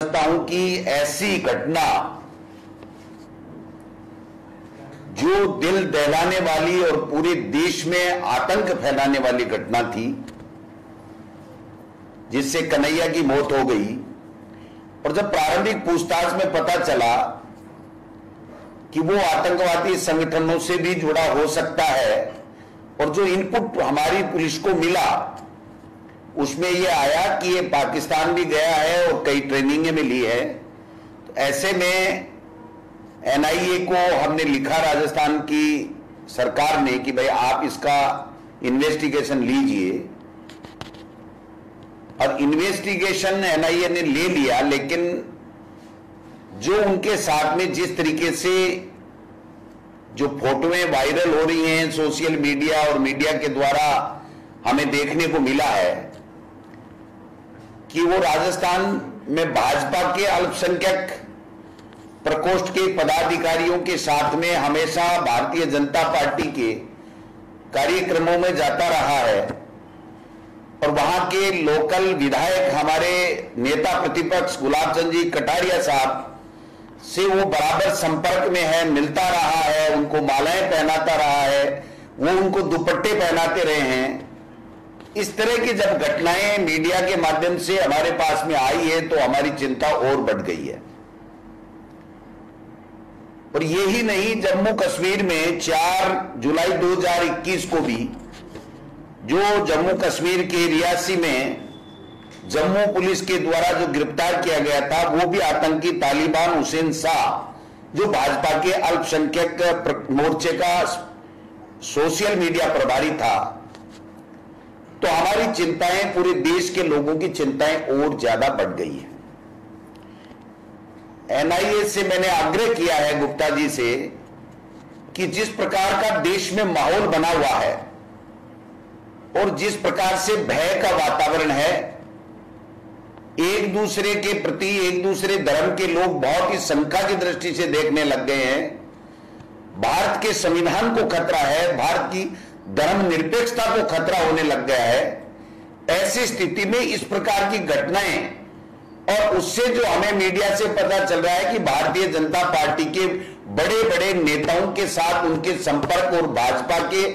समझता हूं कि ऐसी घटना जो दिल दहलाने वाली और पूरे देश में आतंक फैलाने वाली घटना थी, जिससे कन्हैया की मौत हो गई। और जब प्रारंभिक पूछताछ में पता चला कि वो आतंकवादी संगठनों से भी जुड़ा हो सकता है, और जो इनपुट हमारी पुलिस को मिला उसमें यह आया कि ये पाकिस्तान भी गया है और कई ट्रेनिंगें भी ली है। तो ऐसे में एनआईए को हमने लिखा राजस्थान की सरकार ने कि भाई आप इसका इन्वेस्टिगेशन लीजिए, और इन्वेस्टिगेशन एनआईए ने ले लिया। लेकिन जो उनके साथ में जिस तरीके से जो फोटोएं वायरल हो रही हैं सोशल मीडिया और मीडिया के द्वारा हमें देखने को मिला है कि वो राजस्थान में भाजपा के अल्पसंख्यक प्रकोष्ठ के पदाधिकारियों के साथ में हमेशा भारतीय जनता पार्टी के कार्यक्रमों में जाता रहा है, और वहां के लोकल विधायक हमारे नेता प्रतिपक्ष गुलाब चंद जी कटारिया साहब से वो बराबर संपर्क में है, मिलता रहा है, उनको मालाएं पहनाता रहा है, वो उनको दुपट्टे पहनाते रहे हैं। इस तरह की जब घटनाएं मीडिया के माध्यम से हमारे पास में आई है तो हमारी चिंता और बढ़ गई है। और यही नहीं, जम्मू कश्मीर में 4 जुलाई 2021 को भी जो जम्मू कश्मीर के रियासी में जम्मू पुलिस के द्वारा जो गिरफ्तार किया गया था, वो भी आतंकी तालिबान हुसैन शाह, जो भाजपा के अल्पसंख्यक मोर्चे का सोशल मीडिया प्रभारी था। तो हमारी चिंताएं, पूरे देश के लोगों की चिंताएं और ज्यादा बढ़ गई है। एनआईए से मैंने आग्रह किया है गुप्ता जी से कि जिस प्रकार का देश में माहौल बना हुआ है और जिस प्रकार से भय का वातावरण है, एक दूसरे के प्रति, एक दूसरे धर्म के लोग बहुत ही शंका की दृष्टि से देखने लग गए हैं। भारत के संविधान को खतरा है, भारत की धर्मनिरपेक्षता को खतरा होने लग गया है। ऐसी स्थिति में इस प्रकार की घटनाएं, और उससे जो हमें मीडिया से पता चल रहा है कि भारतीय जनता पार्टी के बड़े बड़े नेताओं के साथ उनके संपर्क और भाजपा के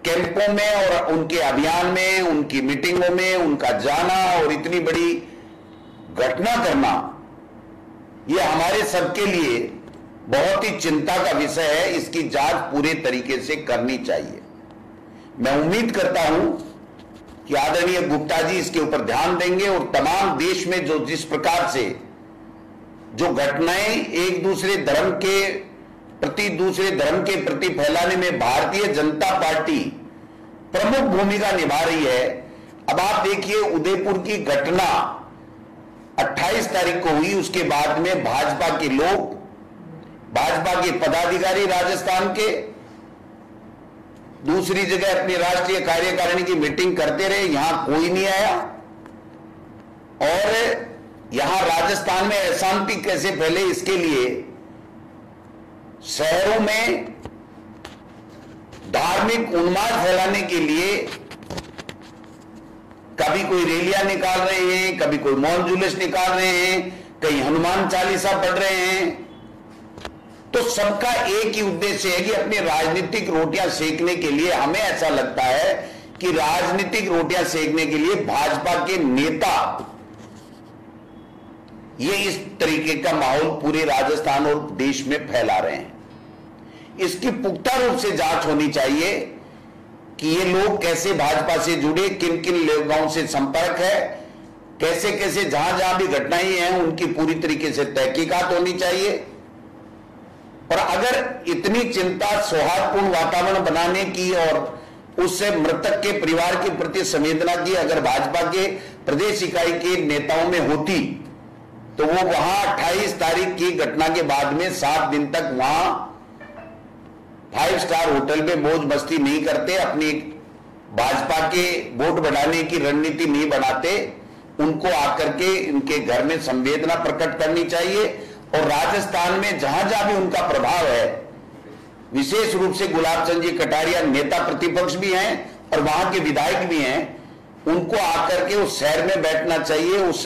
कैंपों में और उनके अभियान में, उनकी मीटिंगों में उनका जाना और इतनी बड़ी घटना करना, यह हमारे सबके लिए बहुत ही चिंता का विषय है। इसकी जांच पूरे तरीके से करनी चाहिए। मैं उम्मीद करता हूं कि आदरणीय गुप्ता जी इसके ऊपर ध्यान देंगे, और तमाम देश में जो जिस प्रकार से जो घटनाएं एक दूसरे धर्म के प्रति, दूसरे धर्म के प्रति फैलाने में भारतीय जनता पार्टी प्रमुख भूमिका निभा रही है। अब आप देखिए, उदयपुर की घटना 28 तारीख को हुई, उसके बाद में भाजपा के लोग, भाजपा के पदाधिकारी राजस्थान के दूसरी जगह अपनी राष्ट्रीय कार्यकारिणी की मीटिंग करते रहे, यहां कोई नहीं आया। और यहां राजस्थान में अशांति कैसे फैले, इसके लिए शहरों में धार्मिक उन्माद फैलाने के लिए कभी कोई रैलियां निकाल रहे हैं, कभी कोई मौन जुलूस निकाल रहे हैं, कहीं हनुमान चालीसा पढ़ रहे हैं। तो सबका एक ही उद्देश्य है कि अपनी राजनीतिक रोटियां सेकने के लिए, हमें ऐसा लगता है कि राजनीतिक रोटियां सेकने के लिए भाजपा के नेता ये इस तरीके का माहौल पूरे राजस्थान और देश में फैला रहे हैं। इसकी पुख्ता रूप से जांच होनी चाहिए कि ये लोग कैसे भाजपा से जुड़े, किन किन लोगों से संपर्क है, कैसे कैसे जहां जहां भी घटनाएं हैं उनकी पूरी तरीके से तहकीकात होनी चाहिए। और अगर इतनी चिंता सौहार्दपूर्ण वातावरण बनाने की और उससे मृतक के परिवार के प्रति संवेदना की अगर भाजपा के प्रदेश इकाई के नेताओं में होती, तो वो वहां 28 तारीख की घटना के बाद में 7 दिन तक वहां 5 स्टार होटल में मौज मस्ती नहीं करते, अपनी भाजपा के वोट बढ़ाने की रणनीति नहीं बनाते। उनको आकर के इनके घर में संवेदना प्रकट करनी चाहिए। और राजस्थान में जहां जहां भी उनका प्रभाव है, विशेष रूप से गुलाब चंद जी कटारिया नेता प्रतिपक्ष भी हैं और वहां के विधायक भी हैं, उनको आकर के उस शहर में बैठना चाहिए, उस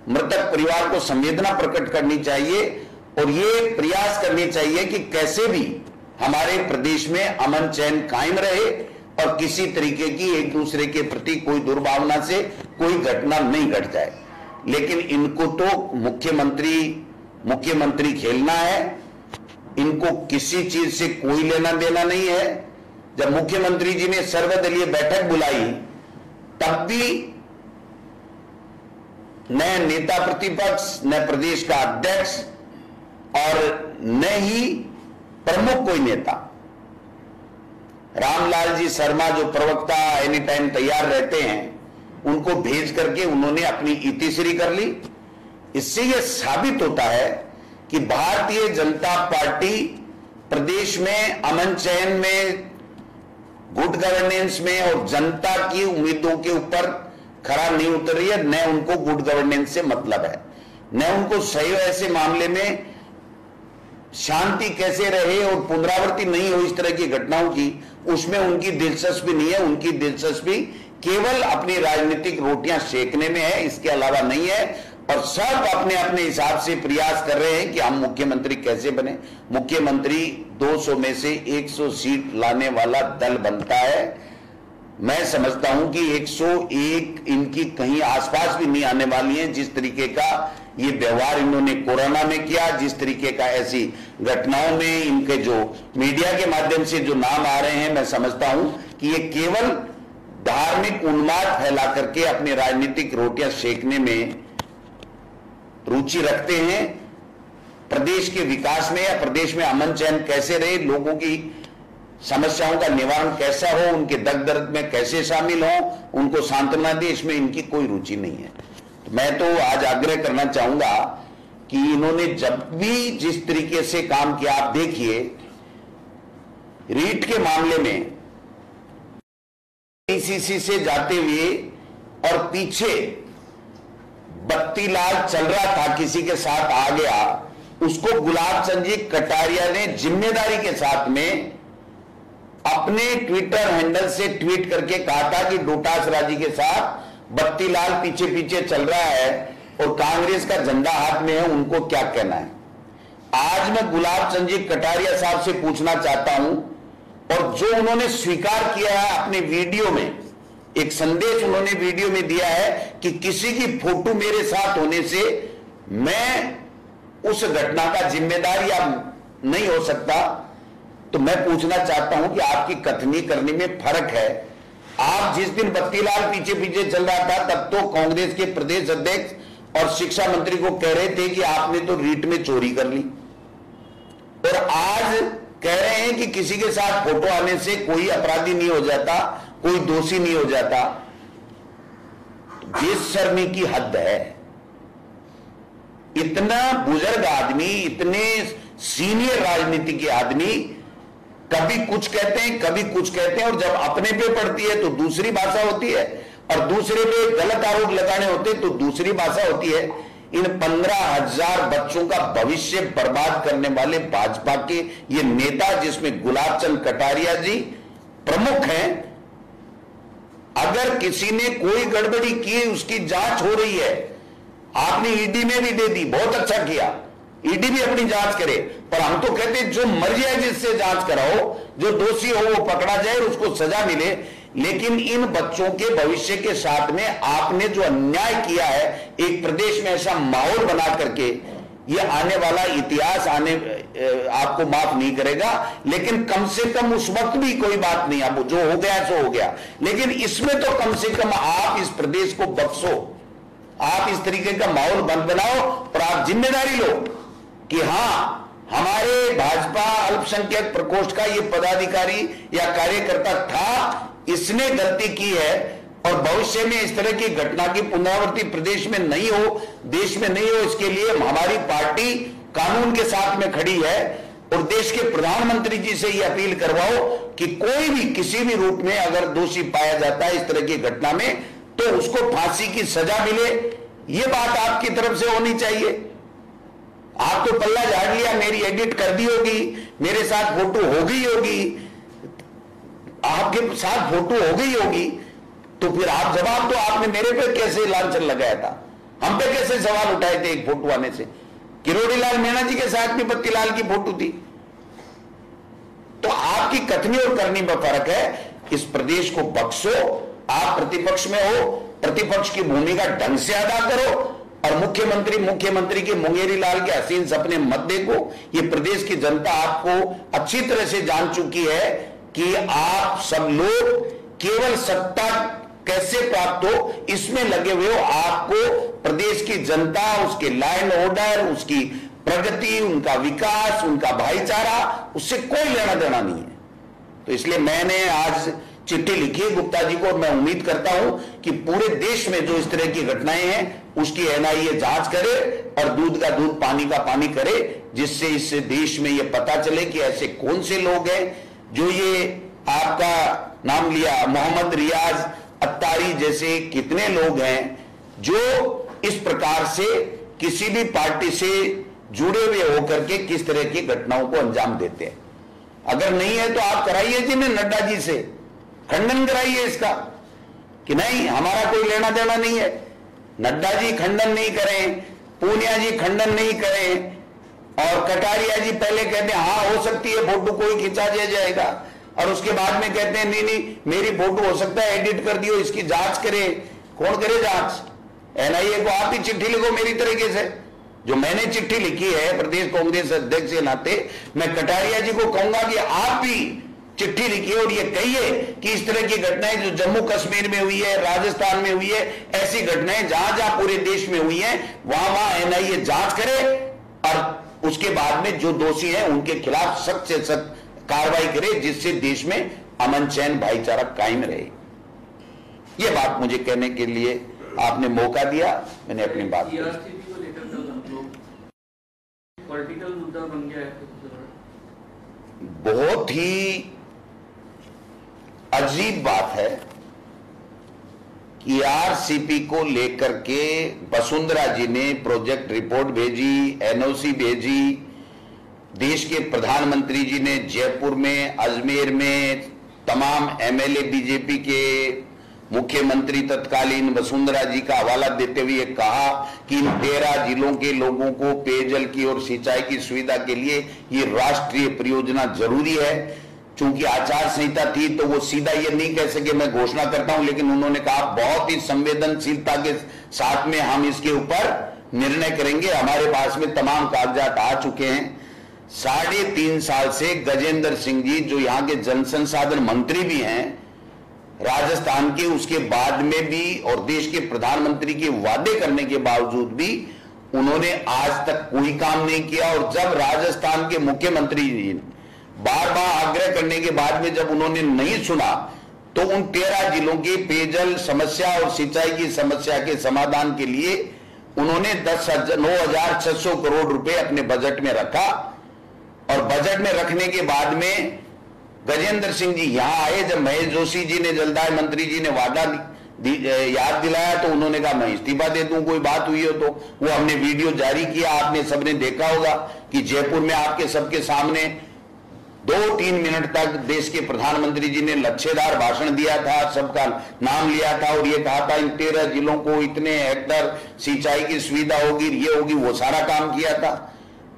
मृतक परिवार को संवेदना प्रकट करनी चाहिए और ये प्रयास करनी चाहिए कि कैसे भी हमारे प्रदेश में अमन चैन कायम रहे और किसी तरीके की एक दूसरे के प्रति कोई दुर्भावना से कोई घटना नहीं घट जाए। लेकिन इनको तो मुख्यमंत्री खेलना है, इनको किसी चीज से कोई लेना देना नहीं है। जब मुख्यमंत्री जी ने सर्वदलीय बैठक बुलाई तब भी न नेता प्रतिपक्ष, न प्रदेश का अध्यक्ष और न ही प्रमुख कोई नेता, रामलाल जी शर्मा जो प्रवक्ता एनी टाइम तैयार रहते हैं, उनको भेज करके उन्होंने अपनी इतिश्री कर ली। इससे यह साबित होता है कि भारतीय जनता पार्टी प्रदेश में अमन चैन में, गुड गवर्नेंस में और जनता की उम्मीदों के ऊपर खरा नहीं उतर रही है। न उनको गुड गवर्नेंस से मतलब है, न उनको सही ऐसे मामले में शांति कैसे रहे और पुनरावृत्ति नहीं हो इस तरह की घटनाओं की, उसमें उनकी दिलचस्पी नहीं है। उनकी दिलचस्पी केवल अपनी राजनीतिक रोटियां सेकने में है, इसके अलावा नहीं है। और सब अपने अपने हिसाब से प्रयास कर रहे हैं कि हम मुख्यमंत्री कैसे बने। मुख्यमंत्री 200 में से 100 सीट लाने वाला दल बनता है। मैं समझता हूं कि 101 इनकी कहीं आसपास भी नहीं आने वाली है। जिस तरीके का ये व्यवहार इन्होंने कोरोना में किया, जिस तरीके का ऐसी घटनाओं में इनके जो मीडिया के माध्यम से जो नाम आ रहे हैं, मैं समझता हूं कि ये केवल धार्मिक उन्माद फैला करके अपने राजनीतिक रोटियां सेकने में रुचि रखते हैं। प्रदेश के विकास में या प्रदेश में अमन चैन कैसे रहे, लोगों की समस्याओं का निवारण कैसा हो, उनके दर्द दर्द में कैसे शामिल हो, उनको सांत्वना दे, इसमें इनकी कोई रुचि नहीं है। तो मैं तो आज आग्रह करना चाहूंगा कि इन्होंने जब भी जिस तरीके से काम किया, आप देखिए रीट के मामले में पीसीसी से जाते हुए और पीछे बत्तीलाल चल रहा था, किसी के साथ आ गया, उसको गुलाब चंद जी कटारिया ने जिम्मेदारी के साथ में अपने ट्विटर हैंडल से ट्वीट करके कहा था कि डोटासरा जी के साथ बत्तीलाल पीछे पीछे चल रहा है और कांग्रेस का झंडा हाथ में है, उनको क्या कहना है। आज मैं गुलाब चंद जी कटारिया साहब से पूछना चाहता हूं, और जो उन्होंने स्वीकार किया है अपने वीडियो में, एक संदेश उन्होंने वीडियो में दिया है कि किसी की फोटो मेरे साथ होने से मैं उस घटना का जिम्मेदार या नहीं हो सकता। तो मैं पूछना चाहता हूं कि आपकी कथनी करने में फर्क है। आप जिस दिन बत्तीलाल पीछे पीछे चल रहा था तब तो कांग्रेस के प्रदेश अध्यक्ष और शिक्षा मंत्री को कह रहे थे कि आपने तो रीट में चोरी कर ली, और आज कह रहे हैं कि किसी के साथ फोटो आने से कोई अपराधी नहीं हो जाता, कोई दोषी नहीं हो जाता। बेशर्मी की हद है। इतना बुजुर्ग आदमी, इतने सीनियर राजनीति के आदमी कभी कुछ कहते हैं, कभी कुछ कहते हैं, और जब अपने पे पड़ती है तो दूसरी भाषा होती है, और दूसरे पे गलत आरोप लगाने होते तो दूसरी भाषा होती है। इन 15,000 बच्चों का भविष्य बर्बाद करने वाले भाजपा के ये नेता, जिसमें गुलाब चंद कटारिया जी प्रमुख हैं, अगर किसी ने कोई गड़बड़ी की, उसकी जांच हो रही है। आपने ईडी में भी दे दी, बहुत अच्छा किया, ईडी भी अपनी जांच करे, पर हम तो कहते हैं जो मर्जी है जिससे जांच कराओ, जो दोषी हो वो पकड़ा जाए, उसको सजा मिले। लेकिन इन बच्चों के भविष्य के साथ में आपने जो अन्याय किया है, एक प्रदेश में ऐसा माहौल बना करके, ये आने वाला इतिहास आपको माफ नहीं करेगा। लेकिन कम से कम उस वक्त भी कोई बात नहीं, अब जो हो गया सो हो गया, लेकिन इसमें तो कम से कम आप इस प्रदेश को बख्शो, आप इस तरीके का माहौल बंद बनाओ और आप जिम्मेदारी लो कि हां, हमारे भाजपा अल्पसंख्यक प्रकोष्ठ का ये पदाधिकारी या कार्यकर्ता था, इसने गलती की है, और भविष्य में इस तरह की घटना की पुनरावृत्ति प्रदेश में नहीं हो, देश में नहीं हो, इसके लिए हमारी पार्टी कानून के साथ में खड़ी है। और देश के प्रधानमंत्री जी से यह अपील करवाओ कि कोई भी किसी भी रूप में अगर दोषी पाया जाता है इस तरह की घटना में, तो उसको फांसी की सजा मिले। यह बात आपकी तरफ से होनी चाहिए। आप तो पल्ला झाड़ लिया, मेरी एडिट कर दी होगी, मेरे साथ फोटो हो गई होगी, आपके साथ फोटो हो गई होगी, तो फिर आप जवाब दो, आपने मेरे पे कैसे लांछन लगाया था। हम पे कैसे सवाल उठाए थे एक फोटो आने से? किरोड़ी लाल मीणा जी के साथ भी पत्तीलाल की फोटो थी। तो आपकी कथनी और करनी में फर्क है। इस प्रदेश को बख्शो, आप प्रतिपक्ष में हो, प्रतिपक्ष की भूमिका ढंग से अदा करो और मुख्यमंत्री के मुंगेरी लाल के हसीन सपने मत देखो। ये प्रदेश की जनता आपको अच्छी तरह से जान चुकी है कि आप सब लोग केवल सत्ता कैसे प्राप्त हो इसमें लगे हुए हो। आपको प्रदेश की जनता, उसके लॉ एंड ऑर्डर, उसकी प्रगति, उनका विकास, उनका भाईचारा, उससे कोई लेना देना नहीं है। तो इसलिए मैंने आज चिट्ठी लिखी है गुप्ता जी को और मैं उम्मीद करता हूं कि पूरे देश में जो इस तरह की घटनाएं हैं उसकी एनआईए जांच करे और दूध का दूध पानी का पानी करे, जिससे इस देश में यह पता चले कि ऐसे कौन से लोग हैं जो ये आपका नाम लिया मोहम्मद रियाज अत्तारी जैसे कितने लोग हैं जो इस प्रकार से किसी भी पार्टी से जुड़े हुए होकर के किस तरह की घटनाओं को अंजाम देते हैं। अगर नहीं है तो आप कराइए जी ने नड्डा जी से खंडन कराइए इसका कि नहीं हमारा कोई लेना देना नहीं है। नड्डा जी खंडन नहीं करें, पूनिया जी खंडन नहीं करें और कटारिया जी पहले कहते हैं हाँ हो सकती है फोटो कोई खिंचा दिया जाएगा और उसके बाद में कहते हैं नहीं मेरी फोटो हो सकता है एडिट कर दियो, इसकी जांच करें। कौन करे जांच? एनआईए को आप ही चिट्ठी लिखो मेरी तरीके से जो मैंने चिट्ठी लिखी है प्रदेश कांग्रेस अध्यक्ष के नाते। मैं कटारिया जी को कहूंगा कि आप भी चिट्ठी लिखिए और ये कहिए कि इस तरह की घटनाएं जो जम्मू कश्मीर में हुई है, राजस्थान में हुई है, ऐसी घटनाएं जहां जहां पूरे देश में हुई हैं वहां एनआईए जांच करे और उसके बाद में जो दोषी हैं उनके खिलाफ सख्त से सख्त कार्रवाई करे, जिससे देश में अमन चैन भाईचारा कायम रहे। ये बात मुझे कहने के लिए आपने मौका दिया, मैंने अपनी बात पॉलिटिकल मुद्दा बन गया है। बहुत ही अजीब बात है कि आरसीपी को लेकर के वसुंधरा जी ने प्रोजेक्ट रिपोर्ट भेजी, एनओसी भेजी, देश के प्रधानमंत्री जी ने जयपुर में, अजमेर में तमाम एमएलए बीजेपी के मुख्यमंत्री तत्कालीन वसुंधरा जी का हवाला देते हुए कहा कि इन 13 जिलों के लोगों को पेयजल की और सिंचाई की सुविधा के लिए ये राष्ट्रीय परियोजना जरूरी है। चूंकि आचार संहिता थी तो वो सीधा ये नहीं कह सके मैं घोषणा करता हूं, लेकिन उन्होंने कहा बहुत ही संवेदनशीलता के साथ में हम इसके ऊपर निर्णय करेंगे। हमारे पास में तमाम कागजात आ चुके हैं। 3.5 साल से गजेंद्र सिंह जी जो यहाँ के जल संसाधन मंत्री भी हैं राजस्थान के, उसके बाद में भी और देश के प्रधानमंत्री के वादे करने के बावजूद भी उन्होंने आज तक कोई काम नहीं किया। और जब राजस्थान के मुख्यमंत्री जी ने बार बार आग्रह करने के बाद में जब उन्होंने नहीं सुना तो उन 13 जिलों की पेयजल समस्या और सिंचाई की समस्या के समाधान के लिए उन्होंने 9,600 करोड़ रुपए अपने बजट में रखा। और बजट में रखने के बाद में गजेंद्र सिंह जी यहां आए, जब महेश जोशी जी ने जलदाय मंत्री जी ने वादा याद दिलाया तो उन्होंने कहा मैं इस्तीफा दे दूं, कोई बात हुई हो तो। वो हमने वीडियो जारी किया, आपने सबने देखा होगा कि जयपुर में आपके सबके सामने 2-3 मिनट तक देश के प्रधानमंत्री जी ने लच्छेदार भाषण दिया था, सबका नाम लिया था और ये कहा था इन 13 जिलों को इतने हेक्टर सिंचाई की सुविधा होगी, ये होगी, वो सारा काम किया था।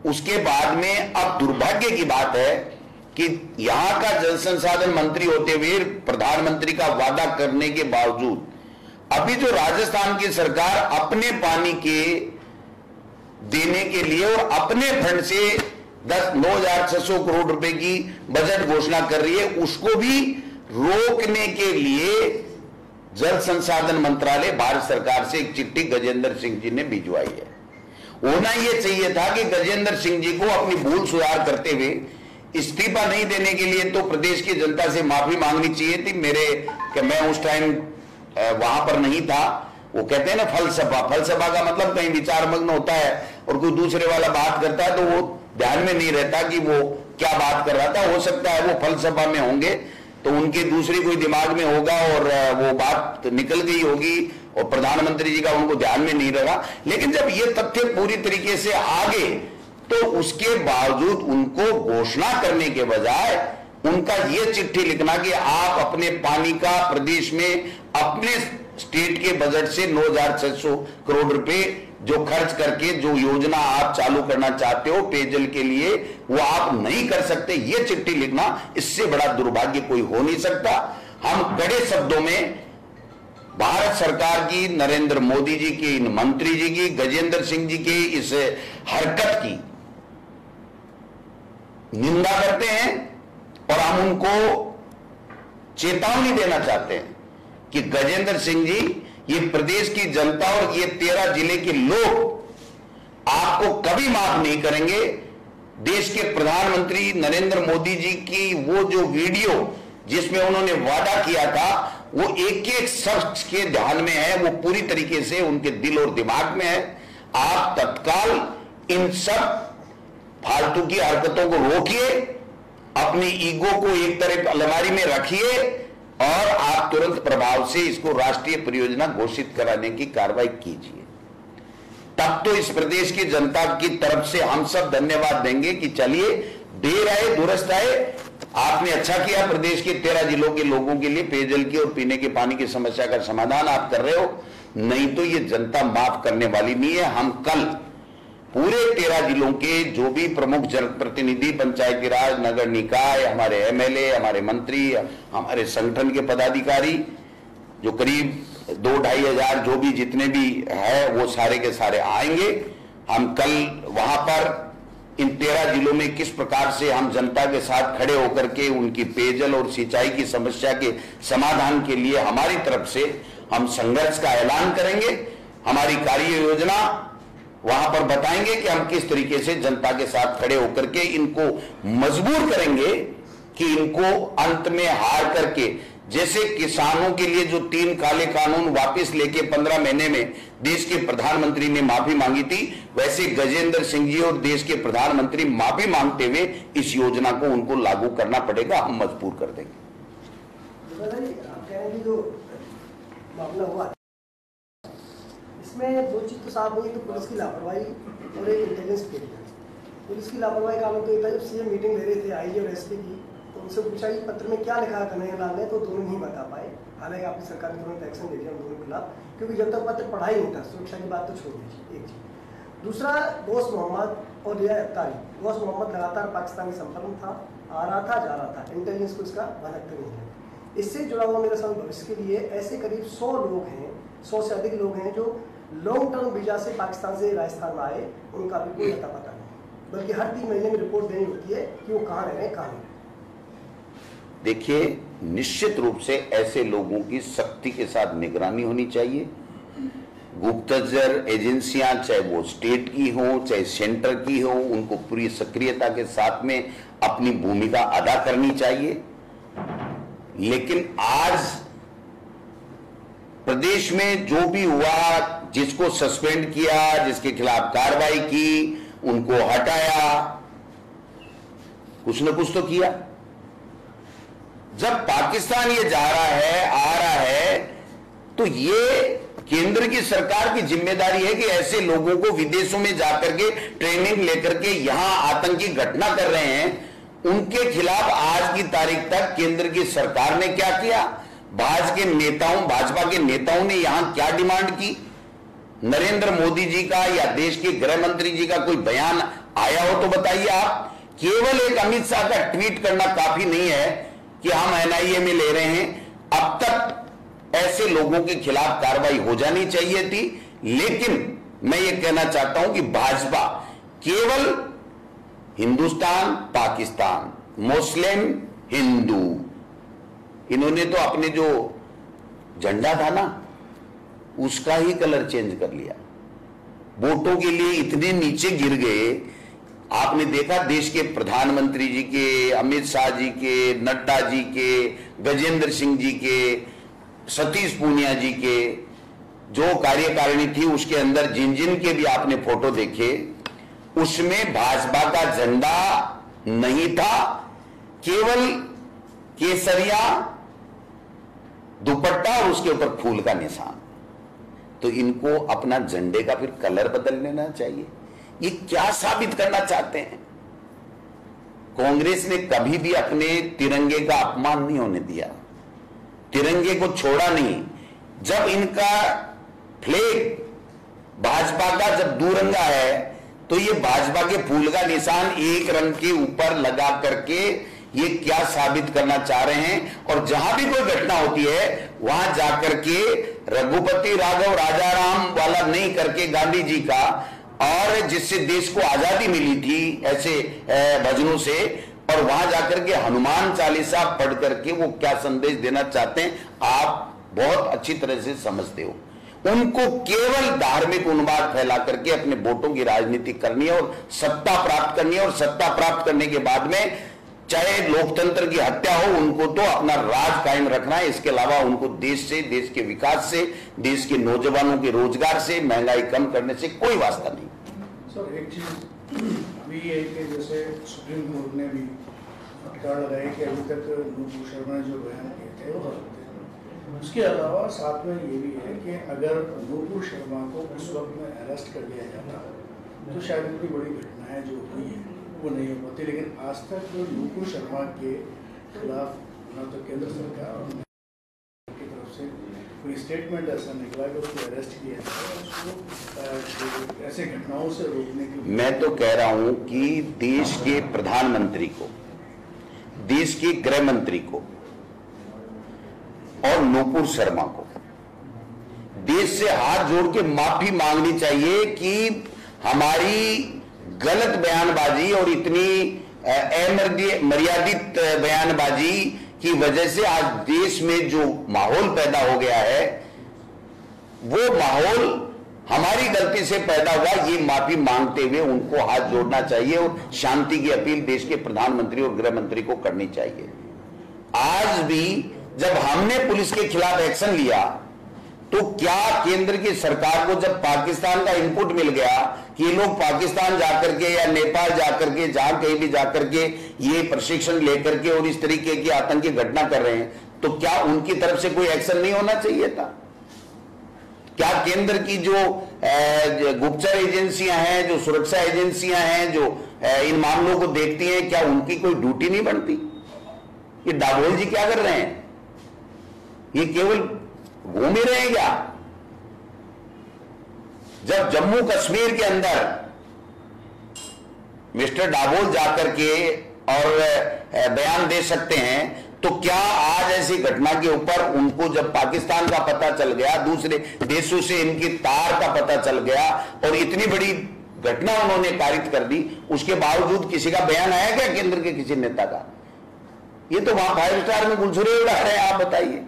उसके बाद में अब दुर्भाग्य की बात है कि यहां का जल संसाधन मंत्री होते हुए प्रधानमंत्री का वादा करने के बावजूद अभी जो राजस्थान की सरकार अपने पानी के देने के लिए और अपने फंड से 9,600 करोड़ रुपए की बजट घोषणा कर रही है, उसको भी रोकने के लिए जल संसाधन मंत्रालय भारत सरकार से एक चिट्ठी गजेंद्र सिंह जी ने भिजवाई है। होना यह चाहिए था कि गजेंद्र सिंह जी को अपनी भूल सुधार करते हुए इस्तीफा नहीं देने के लिए तो प्रदेश की जनता से माफी मांगनी चाहिए थी। मैं उस टाइम वहां पर नहीं था। वो कहते हैं ना फलसफा का मतलब कहीं विचार मग्न होता है और कोई दूसरे वाला बात करता है तो वो ध्यान में नहीं रहता कि वो क्या बात कर रहा था। हो सकता है वो फलसफा में होंगे तो उनके दूसरी कोई दिमाग में होगा और वो बात निकल गई होगी और प्रधानमंत्री जी का उनको ध्यान में नहीं रहा। लेकिन जब ये तथ्य पूरी तरीके से आ गए तो उसके बावजूद उनको घोषणा करने के बजाय उनका यह चिट्ठी लिखना कि आप अपने पानी का प्रदेश में अपने स्टेट के बजट से 9,600 करोड़ रुपए जो खर्च करके जो योजना आप चालू करना चाहते हो पेयजल के लिए, वो आप नहीं कर सकते। ये चिट्ठी लिखना, इससे बड़ा दुर्भाग्य कोई हो नहीं सकता। हम कड़े शब्दों में भारत सरकार की, नरेंद्र मोदी जी की, इन मंत्री जी की, गजेंद्र सिंह जी की इस हरकत की निंदा करते हैं और हम उनको चेतावनी देना चाहते हैं कि गजेंद्र सिंह जी, ये प्रदेश की जनता और ये 13 जिले के लोग आपको कभी माफ नहीं करेंगे। देश के प्रधानमंत्री नरेंद्र मोदी जी की वो जो वीडियो जिसमें उन्होंने वादा किया था, वो एक एक शख्स के ध्यान में है, वो पूरी तरीके से उनके दिल और दिमाग में है। आप तत्काल इन सब फालतू की हरकतों को रोकिए, अपनी ईगो को एक तरफ अलमारी में रखिए और आप तुरंत प्रभाव से इसको राष्ट्रीय परियोजना घोषित कराने की कार्रवाई कीजिए। तब तो इस प्रदेश की जनता की तरफ से हम सब धन्यवाद देंगे कि चलिए, देर आए दुरुस्त आए, आपने अच्छा किया। प्रदेश के 13 जिलों के लोगों के लिए पेयजल की और पीने के पानी की समस्या का समाधान आप कर रहे हो, नहीं तो ये जनता माफ करने वाली नहीं है। हम कल पूरे 13 जिलों के जो भी प्रमुख जनप्रतिनिधि, पंचायती राज, नगर निकाय, हमारे एमएलए, हमारे मंत्री, हमारे संगठन के पदाधिकारी, जो करीब 2-2.5 हजार जो भी जितने भी है, वो सारे के सारे आएंगे। हम कल वहां पर इन 13 जिलों में किस प्रकार से हम जनता के साथ खड़े होकर के उनकी पेयजल और सिंचाई की समस्या के समाधान के लिए हमारी तरफ से हम संघर्ष का ऐलान करेंगे। हमारी कार्य योजना वहां पर बताएंगे कि हम किस तरीके से जनता के साथ खड़े होकर के इनको मजबूर करेंगे कि इनको अंत में हार करके, जैसे किसानों के लिए जो 3 काले कानून वापस लेके 15 महीने में देश के प्रधानमंत्री ने माफी मांगी थी, वैसे गजेंद्र सिंह जी और देश के प्रधानमंत्री माफी मांगते हुए इस योजना को उनको लागू करना पड़ेगा। हम मजबूर कर देंगे। जो मामला हुआ इसमें 2 चीज तो साफ हुई, तो पुलिस की लापरवाही और एक इंटेलिजेंस फेलियर। पुलिस की लापरवाही का मतलब तो जब सीएम मीटिंग ले रहे थे आईजी और एसपी की, तो उनसे पूछा कि पत्र में क्या लिखा है कन्हैयालाल ने, तो दोनों नहीं बता पाए। हालांकि आपकी सरकार ने तुरंत एक्शन ले लिया उन दोनों के खिलाफ, क्योंकि जब तक पत्र पढ़ा ही नहीं था। सुरक्षा की बात तो छोड़ दीजिए, एक चीज। दूसरा, गौस मोहम्मद और रिया अफ्तारी। गौस मोहम्मद लगातार पाकिस्तान के संपर्क में था, आ रहा था, जा रहा था, इंटेलिजेंस को इसका भनक नहीं है। इससे जुड़ा हुआ मेरे साथ भविष्य के लिए ऐसे करीब 100 लोग हैं, 100 से अधिक लोग हैं जो लॉन्ग टर्म वीजा से पाकिस्तान से राजस्थान में आए, उनका भी कोई अता पता नहीं, बल्कि हर 3 महीने में रिपोर्ट देनी होती है कि वो कहाँ रह रहे हैं, कहाँ नहीं। देखिए, निश्चित रूप से ऐसे लोगों की सख्ती के साथ निगरानी होनी चाहिए। गुप्तचर एजेंसियां, चाहे वो स्टेट की हो चाहे सेंटर की हो, उनको पूरी सक्रियता के साथ में अपनी भूमिका अदा करनी चाहिए। लेकिन आज प्रदेश में जो भी हुआ, जिसको सस्पेंड किया, जिसके खिलाफ कार्रवाई की, उनको हटाया, कुछ न कुछ तो किया। जब पाकिस्तान ये जा रहा है, आ रहा है, तो ये केंद्र की सरकार की जिम्मेदारी है कि ऐसे लोगों को विदेशों में जाकर के ट्रेनिंग लेकर के यहां आतंकी घटना कर रहे हैं, उनके खिलाफ आज की तारीख तक केंद्र की सरकार ने क्या किया, भाजपा के नेताओं ने यहां क्या डिमांड की, नरेंद्र मोदी जी का या देश के गृह मंत्री जी का कोई बयान आया हो तो बताइए। आप केवल एक अमित शाह का ट्वीट करना काफी नहीं है कि हम एनआईए में ले रहे हैं। अब तक ऐसे लोगों के खिलाफ कार्रवाई हो जानी चाहिए थी। लेकिन मैं ये कहना चाहता हूं कि भाजपा केवल हिंदुस्तान, पाकिस्तान, मुस्लिम, हिंदू, इन्होंने तो अपने जो झंडा था ना, उसका ही कलर चेंज कर लिया। वोटों के लिए इतने नीचे गिर गए। आपने देखा देश के प्रधानमंत्री जी के, अमित शाह जी के, नड्डा जी के, गजेंद्र सिंह जी के, सतीश पूनिया जी के जो कार्यकारिणी थी, उसके अंदर जिन जिन के भी आपने फोटो देखे, उसमें भाजपा का झंडा नहीं था, केवल केसरिया दुपट्टा और उसके ऊपर फूल का निशान। तो इनको अपना झंडे का फिर कलर बदल लेना चाहिए। ये क्या साबित करना चाहते हैं? कांग्रेस ने कभी भी अपने तिरंगे का अपमान नहीं होने दिया, तिरंगे को छोड़ा नहीं। जब इनका फ्लैग भाजपा का जब दुरंगा है तो ये भाजपा के फूल का निशान एक रंग के ऊपर लगा करके ये क्या साबित करना चाह रहे हैं। और जहां भी कोई घटना होती है वहां जाकर के रघुपति राघव राजा राम वाला नहीं करके गांधी जी का, और जिससे देश को आजादी मिली थी ऐसे भजनों से, और वहां जाकर के हनुमान चालीसा पढ़ करके वो क्या संदेश देना चाहते हैं आप बहुत अच्छी तरह से समझते हो। उनको केवल धार्मिक उन्माद फैला करके अपने वोटों की राजनीति करनी है और सत्ता प्राप्त करनी है, और सत्ता प्राप्त करने के बाद में चाहे लोकतंत्र की हत्या हो, उनको तो अपना राज कायम रखना है। इसके अलावा उनको देश से, देश के विकास से, देश के नौजवानों के रोजगार से, महंगाई कम करने से कोई वास्ता नहीं। सर एक चीज अभी ये कि जैसे सुप्रीम कोर्ट ने भी फटकार लगाई कि अभी तक नूपुर शर्मा ने जो बयान किए थे वो गलत थे। उसके अलावा साथ में ये भी है कि अगर नूपुर शर्मा को उस वक्त में अरेस्ट कर लिया जाता तो शायद इतनी बड़ी घटनाएं जो हुई है वो नहीं हो पाती। लेकिन आज तक नूपुर शर्मा के खिलाफ न तो केंद्र सरकार और की तरफ से कोई स्टेटमेंट ऐसा निकला कि उसको अरेस्ट किया जाए, उसको ऐसे घटनाओं से रोकने के लिए। मैं तो कह रहा हूं कि देश के प्रधानमंत्री को, देश के गृह मंत्री को और नूपुर शर्मा को देश से हाथ जोड़ के माफी मांगनी चाहिए कि हमारी गलत बयानबाजी और इतनी मर्यादित बयानबाजी की वजह से आज देश में जो माहौल पैदा हो गया है वो माहौल हमारी गलती से पैदा हुआ। ये माफी मांगते हुए उनको हाथ जोड़ना चाहिए और शांति की अपील देश के प्रधानमंत्री और गृह मंत्री को करनी चाहिए। आज भी जब हमने पुलिस के खिलाफ एक्शन लिया तो क्या केंद्र की सरकार को जब पाकिस्तान का इनपुट मिल गया कि ये लोग पाकिस्तान जाकर के या नेपाल जाकर के जहां कहीं भी जाकर के ये प्रशिक्षण लेकर के और इस तरीके की आतंकी घटना कर रहे हैं, तो क्या उनकी तरफ से कोई एक्शन नहीं होना चाहिए था? क्या केंद्र की जो गुप्तचर एजेंसियां हैं, जो सुरक्षा एजेंसियां हैं, जो इन मामलों को देखती हैं, क्या उनकी कोई ड्यूटी नहीं बनती? ये दाभोल जी क्या कर रहे हैं? ये केवल घूम ही रहे हैं क्या? जब जम्मू कश्मीर के अंदर मिस्टर दाभोल जाकर के और बयान दे सकते हैं, तो क्या आज ऐसी घटना के ऊपर उनको जब पाकिस्तान का पता चल गया, दूसरे देशों से इनकी तार का पता चल गया और इतनी बड़ी घटना उन्होंने कारित कर दी, उसके बावजूद किसी का बयान आया क्या केंद्र के किसी नेता का? ये तो वहां 5 स्टार में गुलछुरे उड़ा रहे हैं, आप बताइए।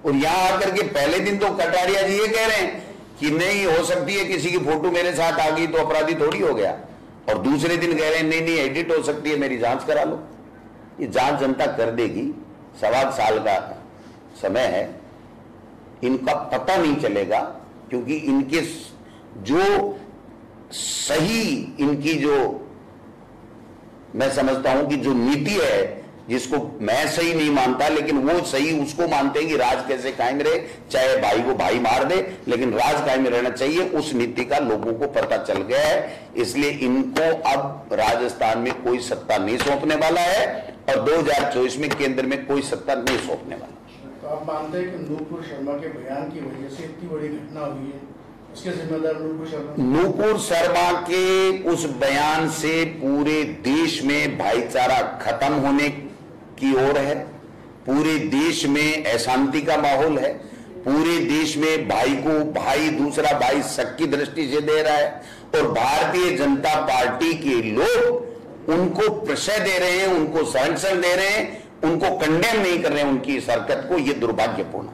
और यहां आकर के पहले दिन तो कटारिया जी ये कह रहे हैं कि नहीं हो सकती है, किसी की फोटो मेरे साथ आ गई तो अपराधी थोड़ी हो गया, और दूसरे दिन कह रहे हैं नहीं एडिट हो सकती है, मेरी जांच करा लो। ये जांच जनता कर देगी, 1.25 साल का समय है, इनका पता नहीं चलेगा, क्योंकि इनके जो सही, इनकी जो मैं समझता हूं कि जो नीति है, जिसको मैं सही नहीं मानता लेकिन वो सही उसको मानते हैं कि राज कैसे कायम रहे, चाहे भाई को भाई मार दे लेकिन राज कायम रहना चाहिए, उस नीति का लोगों को पता चल गया है। इसलिए इनको अब राजस्थान में कोई सत्ता नहीं सौंपने वाला है और 2024 में केंद्र में कोई सत्ता नहीं सौंपने वाला। तो आप मानते हैं कि नूपुर शर्मा के बयान की वजह से इतनी बड़ी घटना हुई है, उसके जिम्मेदार नूपुर शर्मा? नूपुर शर्मा के उस बयान से पूरे देश में भाईचारा खत्म होने की ओर है, पूरे देश में अशांति का माहौल है, पूरे देश में भाई को भाई दूसरा भाई शक की दृष्टि से दे रहा है, और भारतीय जनता पार्टी के लोग उनको प्रशय दे रहे हैं, उनको संरक्षण दे रहे हैं, उनको कंडेम नहीं कर रहे हैं उनकी इस हरकत को। यह दुर्भाग्यपूर्ण।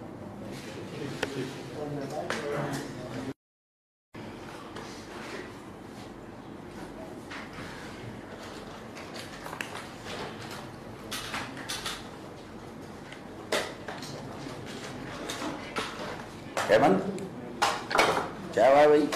हेमंत, क्या हुआ भाई?